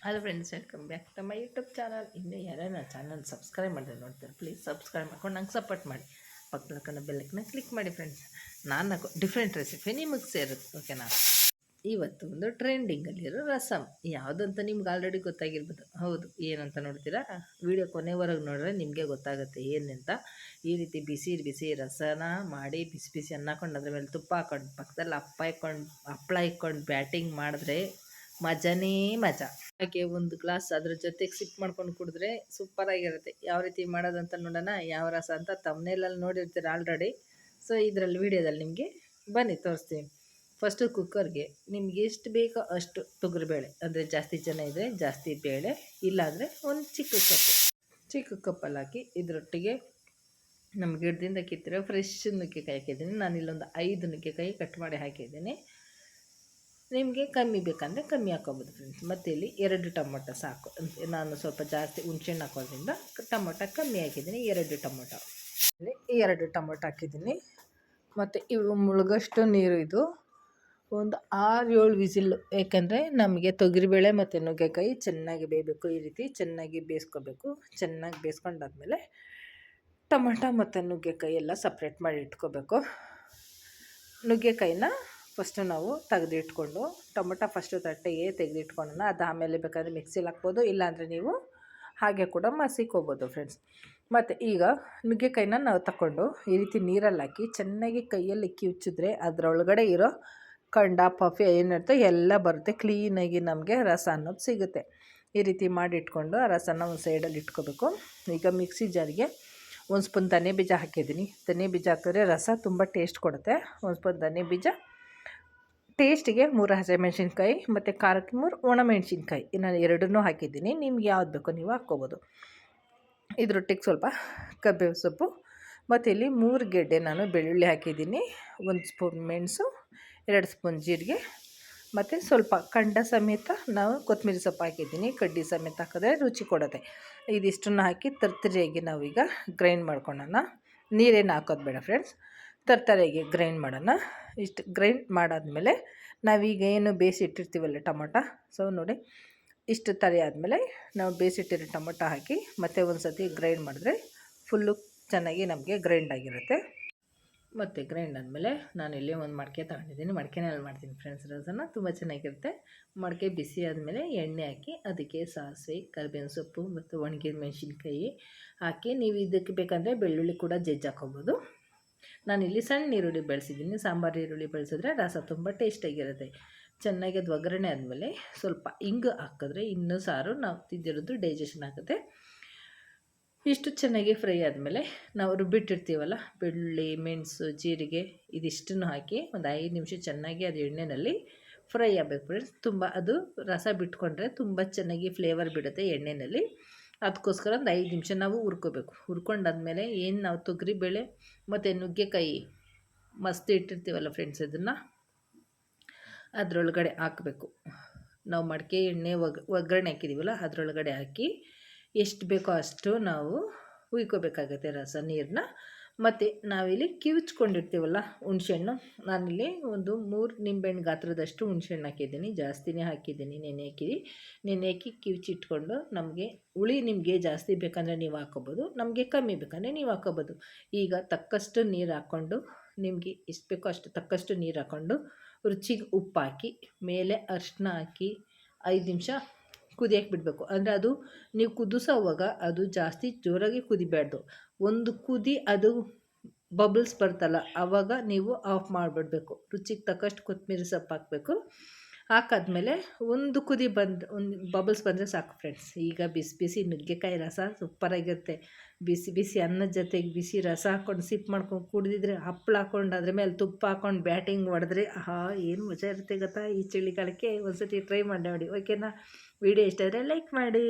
Hello friends, welcome back to my YouTube channel. ಇನ್ನೂ ಯಾರು ನನ್ನ ಚಾನಲ್ ಸಬ್ಸ್ಕ್ರೈಬ್ ಮಾಡಿದ್ರೆ ನೋಡ್ತಾರೆ, ಪ್ಲೀಸ್ ಸಬ್ಸ್ಕ್ರೈಬ್ ಮಾಡ್ಕೊಂಡು ನಂಗೆ ಸಪೋರ್ಟ್ ಮಾಡಿ. ಪಕ್ಕದ ಬೆಲ್ಲಕ್ಕನ್ನ ಕ್ಲಿಕ್ ಮಾಡಿ ಫ್ರೆಂಡ್ಸ್. ನಾನು ಡಿಫ್ರೆಂಟ್ ರೆಸಿಪಿ ನಿಮಗೆ ಸೇರುತ್ತೆ, ಓಕೆನಾ? ಇವತ್ತು ಒಂದು ಟ್ರೆಂಡಿಂಗಲ್ಲಿರೋ ರಸಮ್ ಯಾವುದಂತ ನಿಮ್ಗೆ ಆಲ್ರೆಡಿ ಗೊತ್ತಾಗಿರ್ಬೋದು. ಹೌದು, ಏನಂತ ನೋಡ್ತೀರಾ? ವಿಡಿಯೋ ಕೊನೆವರೆಗೆ ನೋಡಿದ್ರೆ ನಿಮಗೆ ಗೊತ್ತಾಗುತ್ತೆ ಏನಂತ. ಈ ರೀತಿ ಬಿಸಿ ಬಿಸಿ ರಸನ ಮಾಡಿ ಬಿಸಿ ಬಿಸಿ ಅನ್ನ ಹಾಕೊಂಡು ಅದ್ರ ಮೇಲೆ ತುಪ್ಪ ಹಾಕೊಂಡು ಪಕ್ಕದಲ್ಲಿ ಹಪ್ಪಳ ಇಕ್ಕೊಂಡು ಬ್ಯಾಟಿಂಗ್ ಮಾಡಿದ್ರೆ ಮಜಾನೇ ಮಜಾ. ಹಾಗೆ ಒಂದು ಗ್ಲಾಸ್ ಅದ್ರ ಜೊತೆಗೆ ಸಿಪ್ ಮಾಡ್ಕೊಂಡು ಕುಡಿದ್ರೆ ಸೂಪರಾಗಿರುತ್ತೆ. ಯಾವ ರೀತಿ ಮಾಡೋದಂತ ನೋಡೋಣ. ಯಾವ ರಸ ಅಂತ ತಮ್ಮನೇಲಲ್ಲಿ ನೋಡಿರ್ತೀರ ಆಲ್ರೆಡಿ. ಸೊ ಇದರಲ್ಲಿ ವಿಡಿಯೋದಲ್ಲಿ ನಿಮಗೆ ಬನ್ನಿ ತೋರಿಸ್ತೀನಿ. ಫಸ್ಟು ಕುಕ್ಕರ್ಗೆ ನಿಮ್ಗೆ ಎಷ್ಟು ಬೇಕೋ ಅಷ್ಟು ತೊಗರಿಬೇಳೆ, ಅಂದರೆ ಜಾಸ್ತಿ ಜನ ಇದ್ದರೆ ಜಾಸ್ತಿ ಬೇಳೆ, ಇಲ್ಲಾಂದರೆ ಒಂದು ಚಿಕ್ಕ ಕಪ್ಪಲ್ಲಿ ಹಾಕಿ ಇದರೊಟ್ಟಿಗೆ ನಮ್ಮ ಗಿಡದಿಂದ ಕಿತ್ತಿರೋ ಫ್ರೆಶ್ ನುಗ್ಗೆಕಾಯಿ ಹಾಕಿದ್ದೀನಿ. ನಾನಿಲ್ಲೊಂದು 5 ನುಗ್ಗೆಕಾಯಿ ಕಟ್ ಮಾಡಿ ಹಾಕಿದ್ದೀನಿ. ನಿಮಗೆ ಕಮ್ಮಿ ಬೇಕಂದರೆ ಕಮ್ಮಿ ಹಾಕೋಬೋದು ಫ್ರೆಂಡ್ಸ್. ಮತ್ತು ಇಲ್ಲಿ 2 ಟೊಮೊಟೊ ಸಾಕು. ನಾನು ಸ್ವಲ್ಪ ಜಾಸ್ತಿ ಹುಣ್ಸೆಹಣ್ಣು ಹಾಕೋದ್ರಿಂದ ಟೊಮೊಟೊ ಕಮ್ಮಿ ಹಾಕಿದ್ದೀನಿ. 2 ಟೊಮೊಟೊ, ಇಲ್ಲಿ 2 ಟೊಮೊಟೊ ಹಾಕಿದ್ದೀನಿ. ಮತ್ತು ಇವು ಮುಳುಗಷ್ಟು ನೀರು. ಇದು ಒಂದು 6-7 ವಿಸಿಲ್ಲು, ಏಕೆಂದರೆ ನಮಗೆ ತೊಗರಿಬೇಳೆ ಮತ್ತು ನುಗ್ಗೆಕಾಯಿ ಚೆನ್ನಾಗಿ ಬೇಯಬೇಕು. ಈ ರೀತಿ ಚೆನ್ನಾಗಿ ಬೇಯಿಸ್ಕೋಬೇಕು. ಚೆನ್ನಾಗಿ ಬೇಯಿಸ್ಕೊಂಡಾದ್ಮೇಲೆ ಟೊಮೊಟೊ ಮತ್ತು ನುಗ್ಗೆಕಾಯಿ ಎಲ್ಲ ಸಪ್ರೇಟ್ ಮಾಡಿ ಇಟ್ಕೋಬೇಕು. ನುಗ್ಗೆಕಾಯಿನ ಫಸ್ಟು ನಾವು ತೆಗೆದಿಟ್ಕೊಂಡು ಟೊಮೊಟೊ ಫಸ್ಟು ತಟ್ಟೆಗೆ ತೆಗೆದಿಟ್ಕೊಳ್ಳೋಣ. ಅದು ಆಮೇಲೆ ಬೇಕಾದರೆ ಮಿಕ್ಸಿಲಿ ಹಾಕ್ಬೋದು, ಇಲ್ಲಾಂದರೆ ನೀವು ಹಾಗೆ ಕೂಡ ಮಸಿಕೋಬೋದು ಫ್ರೆಂಡ್ಸ್. ಮತ್ತು ಈಗ ನುಗ್ಗೆಕಾಯಿನ ನಾವು ತಗೊಂಡು ಈ ರೀತಿ ನೀರಲ್ಲಿ ಹಾಕಿ ಚೆನ್ನಾಗಿ ಕೈಯಲ್ಲಿ ಕಿವುಚಿದ್ರೆ ಅದರೊಳಗಡೆ ಇರೋ ಕಂಡ ಪಫೆ ಏನಿರುತ್ತೆ ಎಲ್ಲ ಬರುತ್ತೆ. ಕ್ಲೀನಾಗಿ ನಮಗೆ ರಸ ಅನ್ನೋದು ಸಿಗುತ್ತೆ. ಈ ರೀತಿ ಮಾಡಿಟ್ಕೊಂಡು ಆ ರಸನ ಒಂದು ಸೈಡಲ್ಲಿ ಇಟ್ಕೋಬೇಕು. ಈಗ ಮಿಕ್ಸಿ ಜಾರಿಗೆ 1 ಸ್ಪೂನ್ ಧನೆ ಬೀಜ ಹಾಕಿದ್ದೀನಿ. ಧನೆ ಬೀಜ ಹಾಕಿದ್ರೆ ರಸ ತುಂಬ ಟೇಸ್ಟ್ ಕೊಡುತ್ತೆ. 1 ಸ್ಪೂನ್ ಧನೆ ಬೀಜ, ಟೇಸ್ಟಿಗೆ 3 ಹಸಿಮೆಣ್ಸಿನ್ಕಾಯಿ ಮತ್ತು ಖಾರಕ್ಕೆ 3 ಒಣಮೆಣ್ಸಿನ್ಕಾಯಿ, ನಾನು 2 ಹಾಕಿದ್ದೀನಿ. ನಿಮ್ಗೆ ಯಾವ್ದು ಬೇಕೋ ನೀವು ಹಾಕ್ಕೋಬೋದು. ಇದರೊಟ್ಟಿಗೆ ಸ್ವಲ್ಪ ಕಬೇವು ಸೊಪ್ಪು ಮತ್ತು ಇಲ್ಲಿ 3 ಗೆಡ್ಡೆ ನಾನು ಬೆಳ್ಳುಳ್ಳಿ ಹಾಕಿದ್ದೀನಿ. 1 ಸ್ಪೂನ್ ಮೆಣಸು, 2 ಸ್ಪೂನ್ ಜೀರಿಗೆ ಮತ್ತು ಸ್ವಲ್ಪ ಕಂಡ ಸಮೇತ ನಾವು ಕೊತ್ತಂಬರಿ ಸೊಪ್ಪು ಹಾಕಿದ್ದೀನಿ. ಕಡ್ಡಿ ಸಮೇತ ಹಾಕಿದ್ರೆ ರುಚಿ ಕೊಡುತ್ತೆ. ಇದಿಷ್ಟನ್ನು ಹಾಕಿ ತರ್ತರಿಯಾಗಿ ನಾವೀಗ ಗ್ರೈಂಡ್ ಮಾಡ್ಕೊಳ್ಳೋಣ. ನೀರೇನು ಹಾಕೋದು ಬೇಡ ಫ್ರೆಂಡ್ಸ್, ತರ್ತರಿಯಾಗಿ ಗ್ರೈಂಡ್ ಮಾಡೋಣ. ಇಷ್ಟು ಗ್ರೈಂಡ್ ಮಾಡಾದಮೇಲೆ ನಾವೀಗ ಏನು ಬೇಯಿಸಿಟ್ಟಿರ್ತೀವಲ್ಲ ಟೊಮೊಟೊ, ಸೊ ನೋಡಿ ಇಷ್ಟು ತರಿ ಆದಮೇಲೆ ನಾವು ಬೇಯಿಸಿಟ್ಟಿರೋ ಟೊಮೊಟೊ ಹಾಕಿ ಮತ್ತೆ ಒಂದು ಸತಿ ಗ್ರೈಂಡ್ ಮಾಡಿದ್ರೆ ಫುಲ್ಲು ಚೆನ್ನಾಗಿ ನಮಗೆ ಗ್ರೈಂಡ್ ಆಗಿರುತ್ತೆ. ಮತ್ತು ಗ್ರೈಂಡ್ ಆದಮೇಲೆ ನಾನಿಲ್ಲಿ ಒಂದು ಮಡಿಕೆ ತಗೊಂಡಿದ್ದೀನಿ. ಮಡಿಕೆನಲ್ಲಿ ಮಾಡ್ತೀನಿ ಫ್ರೆಂಡ್ಸ್ ರಸನ, ತುಂಬ ಚೆನ್ನಾಗಿರುತ್ತೆ. ಮಡಿಕೆ ಬಿಸಿ ಆದಮೇಲೆ ಎಣ್ಣೆ ಹಾಕಿ ಅದಕ್ಕೆ ಸಾಸಿವೆ, ಕರಿಬೇವಿನ ಸೊಪ್ಪು ಮತ್ತು ಒಣಗಿದ ಮೆಣಸಿನ್ಕಾಯಿ ಹಾಕಿ, ನೀವು ಇದಕ್ಕೆ ಬೇಕಂದರೆ ಬೆಳ್ಳುಳ್ಳಿ ಕೂಡ ಜಜ್ಜಿ ಹಾಕೋಬೋದು. ನಾನಿಲ್ಲಿ ಸಣ್ಣ ಈರುಳ್ಳಿ ಬೆಳೆಸಿದ್ದೀನಿ. ಸಾಂಬಾರು ಈರುಳ್ಳಿ ಬೆಳೆಸಿದ್ರೆ ರಸ ತುಂಬ ಟೇಸ್ಟಾಗಿರುತ್ತೆ. ಚೆನ್ನಾಗಿ ಅದು ಒಗ್ಗರಣೆ ಆದಮೇಲೆ ಸ್ವಲ್ಪ ಹಿಂಗು ಹಾಕಿದ್ರೆ ಇನ್ನೂ ಸಾರು ನಾವು ತಿಂದಿರೋದು ಡೈಜೆಷನ್ ಆಗುತ್ತೆ. ಇಷ್ಟು ಚೆನ್ನಾಗಿ ಫ್ರೈ ಆದಮೇಲೆ ನಾವು ರುಬ್ಬಿಟ್ಟಿರ್ತೀವಲ್ಲ ಬೆಳ್ಳುಳ್ಳಿ, ಮೆಣಸು, ಜೀರಿಗೆ ಇದಿಷ್ಟನ್ನು ಹಾಕಿ ಒಂದು 5 ನಿಮಿಷ ಚೆನ್ನಾಗಿ ಅದು ಎಣ್ಣೆಯಲ್ಲಿ ಫ್ರೈ ಆಗಬೇಕು ಫ್ರೆಂಡ್ಸ್. ತುಂಬ ಅದು ರಸ ಬಿಟ್ಕೊಂಡ್ರೆ ತುಂಬ ಚೆನ್ನಾಗಿ ಫ್ಲೇವರ್ ಬಿಡುತ್ತೆ ಎಣ್ಣೆಯಲ್ಲಿ. ಅದಕ್ಕೋಸ್ಕರ ಒಂದು 5 ನಿಮಿಷ ನಾವು ಹುರ್ಕೋಬೇಕು. ಹುರ್ಕೊಂಡಾದ್ಮೇಲೆ ಏನು ನಾವು ತೊಗರಿಬೇಳೆ ಮತ್ತು ನುಗ್ಗೆಕಾಯಿ ಮಸ್ತ್ ಇಟ್ಟಿರ್ತೀವಲ್ಲ ಫ್ರೆಂಡ್ಸ್, ಅದನ್ನು ಅದರೊಳಗಡೆ ಹಾಕಬೇಕು. ನಾವು ಮಡಿಕೆ ಎಣ್ಣೆ ಒಗ್ಗರಣೆ ಹಾಕಿದ್ದೀವಲ್ಲ ಅದರೊಳಗಡೆ ಹಾಕಿ ಎಷ್ಟು ಬೇಕೋ ಅಷ್ಟು ನಾವು ಹುಯ್ಕೋಬೇಕಾಗತ್ತೆ ರಸ ನೀರನ್ನ. ಮತ್ತು ನಾವಿಲ್ಲಿ ಕಿವುಚ್ಕೊಂಡಿರ್ತೀವಲ್ಲ ಹುಣ್ಸೆಹಣ್ಣು, ನಾನಿಲ್ಲಿ ಒಂದು 3 ನಿಂಬೆಹಣ್ಣು ಗಾತ್ರದಷ್ಟು ಹುಣ್ಸೆಹಣ್ಣು ಹಾಕಿದ್ದೀನಿ. ಜಾಸ್ತಿನೇ ಹಾಕಿದ್ದೀನಿ. ನೆನೆ ಹಾಕಿ ಕಿವುಚಿಟ್ಕೊಂಡು ನಮಗೆ ಹುಳಿ ನಿಮಗೆ ಜಾಸ್ತಿ ಬೇಕಂದರೆ ನೀವು ಹಾಕ್ಕೋಬೋದು, ನಮಗೆ ಕಮ್ಮಿ ಬೇಕಂದರೆ ನೀವು ಹಾಕ್ಕೋಬೋದು. ಈಗ ತಕ್ಕಷ್ಟು ನೀರು ಹಾಕ್ಕೊಂಡು, ನಿಮಗೆ ಎಷ್ಟು ಬೇಕೋ ಅಷ್ಟು ತಕ್ಕಷ್ಟು ನೀರು ಹಾಕ್ಕೊಂಡು ರುಚಿಗೆ ಉಪ್ಪು ಹಾಕಿ ಮೇಲೆ ಅರಿಶಿನ ಹಾಕಿ 5 ನಿಮಿಷ ಕುದಿಯಕ್ಕೆ ಬಿಡಬೇಕು. ಅಂದರೆ ಅದು ನೀವು ಕುದಿಸೋವಾಗ ಅದು ಜಾಸ್ತಿ ಜೋರಾಗಿ ಕುದಿಬಾರ್ದು. ಒಂದು ಕುದಿ ಅದು ಬಬಲ್ಸ್ ಬರ್ತಲ್ಲ, ಆವಾಗ ನೀವು ಆಫ್ ಮಾಡಿಬಿಡ್ಬೇಕು. ರುಚಿಗೆ ತಕ್ಕಷ್ಟು ಕೊತ್ತಂಬರಿ ಸೊಪ್ಪು ಹಾಕಬೇಕು. ಹಾಕಾದ್ಮೇಲೆ ಒಂದು ಕುದಿ ಒಂದು ಬಬಲ್ಸ್ ಬಂದರೆ ಸಾಕು ಫ್ರೆಂಡ್ಸ್. ಈಗ ಬಿಸಿ ಬಿಸಿ ನುಗ್ಗೆಕಾಯಿ ರಸ ಸೂಪರಾಗಿರುತ್ತೆ. ಬಿಸಿ ಬಿಸಿ ಅನ್ನದ ಜೊತೆಗೆ ಬಿಸಿ ರಸ ಹಾಕ್ಕೊಂಡು ಸಿಪ್ ಮಾಡ್ಕೊಂಡು ಕುಡಿದಿದ್ರೆ, ಹಪ್ಪಳ ಹಾಕ್ಕೊಂಡು ಅದ್ರ ಮೇಲೆ ತುಪ್ಪ ಹಾಕ್ಕೊಂಡು ಬ್ಯಾಟಿಂಗ್ ಹೊಡೆದ್ರೆ ಏನು ಮಜಾ ಇರುತ್ತೆ ಗೊತ್ತಾ. ಈ ಚಳಿಗಾಲಕ್ಕೆ ಒಂದು ಸತಿ ಟ್ರೈ ಮಾಡಿ ನೋಡಿ, ಓಕೆನಾ? ವಿಡಿಯೋ ಇಷ್ಟ ಆದರೆ ಲೈಕ್ ಮಾಡಿ.